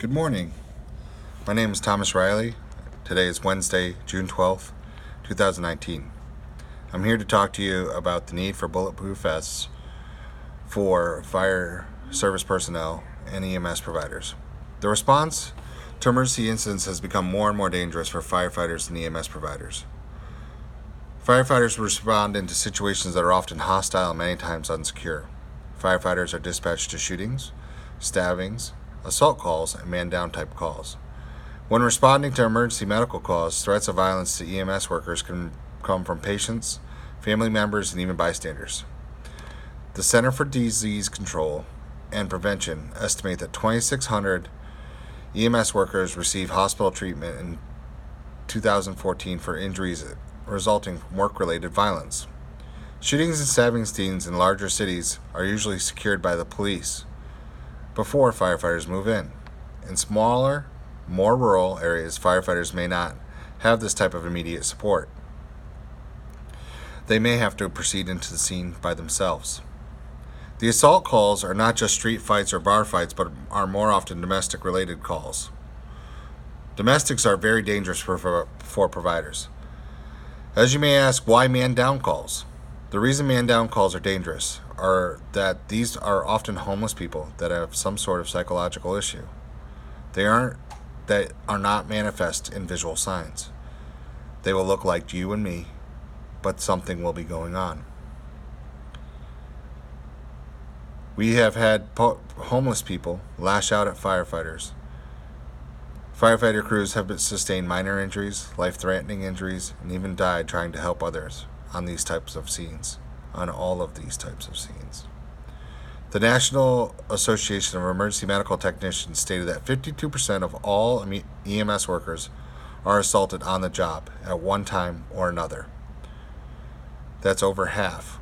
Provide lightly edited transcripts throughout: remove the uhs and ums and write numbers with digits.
Good morning. My name is Thomas Riley. Today is Wednesday, June 12th, 2019. I'm here to talk to you about the need for bulletproof vests for fire service personnel and EMS providers. The response to emergency incidents has become more and more dangerous for firefighters and EMS providers. Firefighters respond into situations that are often hostile and many times unsecure. Firefighters are dispatched to shootings, stabbings, assault calls, and man-down type calls. When responding to emergency medical calls, threats of violence to EMS workers can come from patients, family members, and even bystanders. The Center for Disease Control and Prevention estimate that 2,600 EMS workers received hospital treatment in 2014 for injuries resulting from work-related violence. Shootings and stabbing scenes in larger cities are usually secured by the police before firefighters move in. In smaller, more rural areas, firefighters may not have this type of immediate support. They may have to proceed into the scene by themselves. The assault calls are not just street fights or bar fights, but are more often domestic-related calls. Domestics are very dangerous for providers. As you may ask, why man-down calls? The reason man-down calls are dangerous are that these are often homeless people that have some sort of psychological issue. They are not manifest in visual signs. They will look like you and me, but something will be going on. We have had homeless people lash out at firefighters. Firefighter crews have sustained minor injuries, life-threatening injuries, and even died trying to help others on these types of scenes, on all of these types of scenes. The National Association of Emergency Medical Technicians stated that 52% of all EMS workers are assaulted on the job at one time or another. That's over half.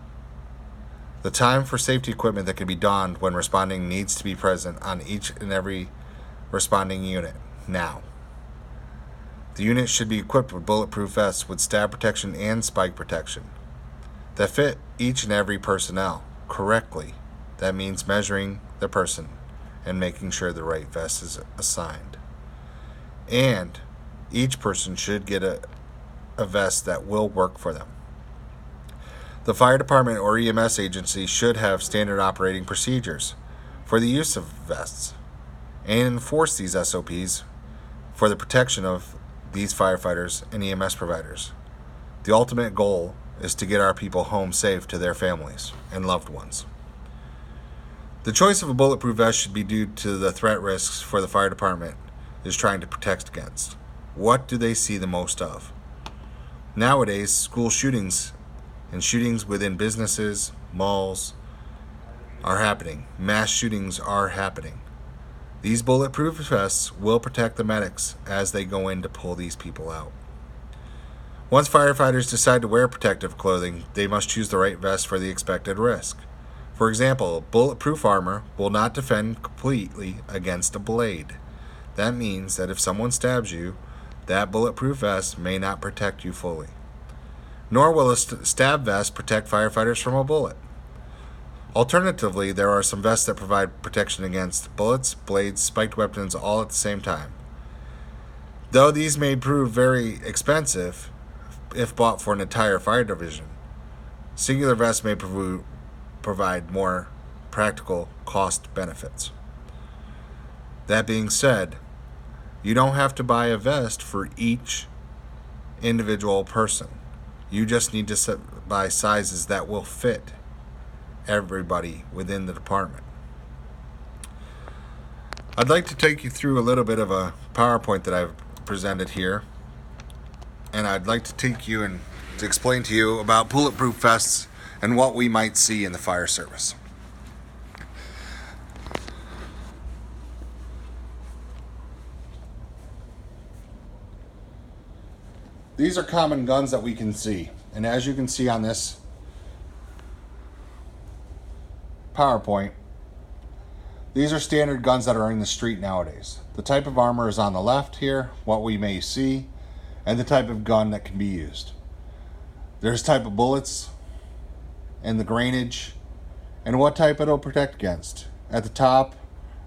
The time for safety equipment that can be donned when responding needs to be present on each and every responding unit now. The unit should be equipped with bulletproof vests with stab protection and spike protection that fit each and every personnel correctly. That means measuring the person and making sure the right vest is assigned. And each person should get a vest that will work for them. The fire department or EMS agency should have standard operating procedures for the use of vests and enforce these SOPs for the protection of these firefighters and EMS providers. The ultimate goal is to get our people home safe to their families and loved ones. The choice of a bulletproof vest should be due to the threat risks for the fire department is trying to protect against. What do they see the most of? Nowadays, school shootings and shootings within businesses, malls are happening. Mass shootings are happening. These bulletproof vests will protect the medics as they go in to pull these people out. Once firefighters decide to wear protective clothing, they must choose the right vest for the expected risk. For example, bulletproof armor will not defend completely against a blade. That means that if someone stabs you, that bulletproof vest may not protect you fully. Nor will a stab vest protect firefighters from a bullet. Alternatively, there are some vests that provide protection against bullets, blades, spiked weapons all at the same time. Though these may prove very expensive if bought for an entire fire division, singular vests may provide more practical cost benefits. That being said, you don't have to buy a vest for each individual person. You just need to buy sizes that will fit everybody within the department. I'd like to take you through a little bit of a PowerPoint that I've presented here, and I'd like to take you and to explain to you about bulletproof vests and what we might see in the fire service. These are common guns that we can see, and as you can see on this PowerPoint, these are standard guns that are in the street nowadays. The type of armor is on the left here, what we may see, and the type of gun that can be used. There's type of bullets and the grainage and what type it'll protect against. At the top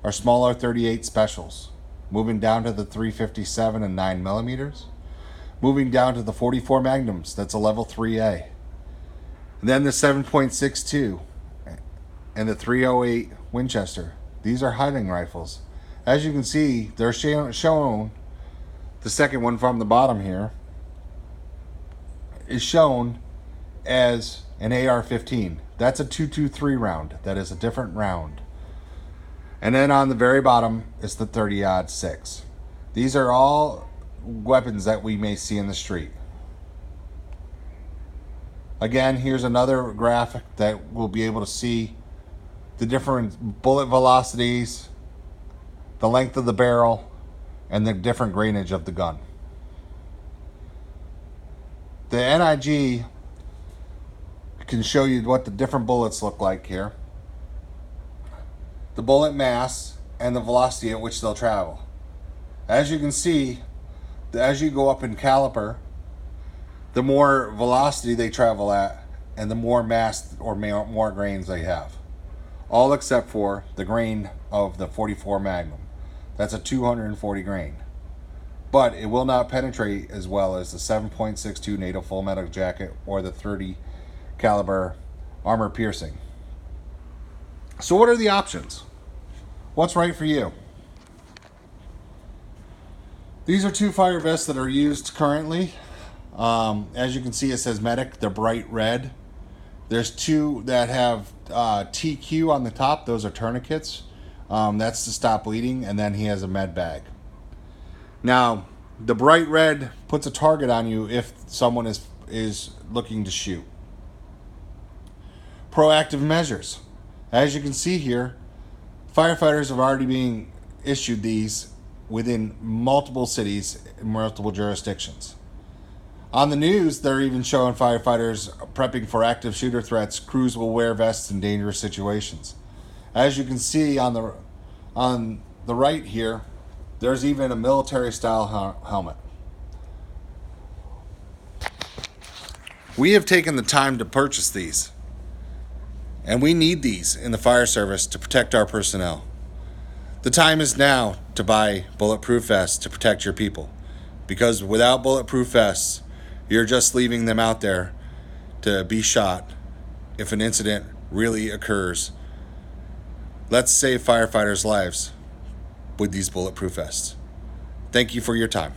are smaller .38 specials. moving down to the 357 and 9mm, moving down to the 44 Magnums, that's a level 3A. And then the 7.62 and the 308 Winchester. These are hunting rifles. As you can see, they're shown, the second one from the bottom here is shown as an AR-15. That's a 223 round. That is a different round. And then on the very bottom is the 30-06. These are all weapons that we may see in the street. Again, here's another graphic that we'll be able to see the different bullet velocities, the length of the barrel, and the different grainage of the gun. The NIG can show you what the different bullets look like here. The bullet mass and the velocity at which they'll travel. As you can see, as you go up in caliber, the more velocity they travel at and the more mass or more grains they have. All except for the grain of the 44 Magnum. That's a 240 grain. But it will not penetrate as well as the 7.62 NATO full metal jacket or the 30 caliber armor piercing. So what are the options? What's right for you? These are two fire vests that are used currently. As you can see, it says medic. They're bright red. There's two that have TQ on the top. Those are tourniquets. That's to stop bleeding. And then he has a med bag. Now, the bright red puts a target on you if someone is looking to shoot. Proactive measures. As you can see here, firefighters have already been issued these within multiple cities and multiple jurisdictions. On the news, they're even showing firefighters prepping for active shooter threats. Crews will wear vests in dangerous situations. As you can see on the right here, there's even a military-style helmet. We have taken the time to purchase these, and we need these in the fire service to protect our personnel. The time is now to buy bulletproof vests to protect your people, because without bulletproof vests, you're just leaving them out there to be shot if an incident really occurs. Let's save firefighters' lives with these bulletproof vests. Thank you for your time.